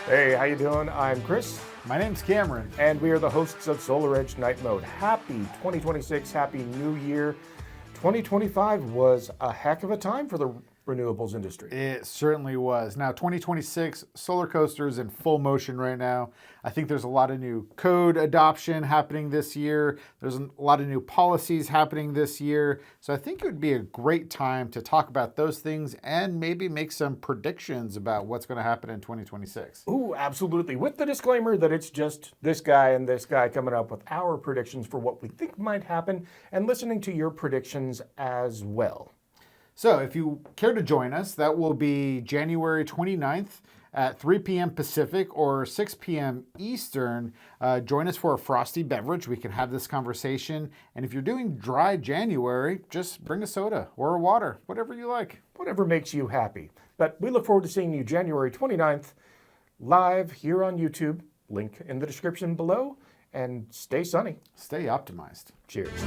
Hey, how you doing? I'm Chris, My name's Cameron. and we are the hosts of SolarEdge Night Mode. Happy 2026, Happy New Year. 2025 was a heck of a time for the renewables industry. It certainly was. Now, 2026, Solarcoaster is in full motion right now. I think there's a lot of new code adoption happening this year. There's a lot of new policies happening this year. So I think it would be a great time to talk about those things and maybe make some predictions about what's going to happen in 2026. Ooh, absolutely. With the disclaimer that it's just this guy and this guy coming up with our predictions for what we think might happen and listening to your predictions as well. So if you care to join us, that will be January 29th at 3 p.m. Pacific or 6 p.m. Eastern. Join us for a frosty beverage. We can have this conversation. And if you're doing dry January, just bring a soda or a water, whatever you like. Whatever makes you happy. But we look forward to seeing you January 29th live here on YouTube. Link in the description below. And stay sunny. Stay optimized. Cheers.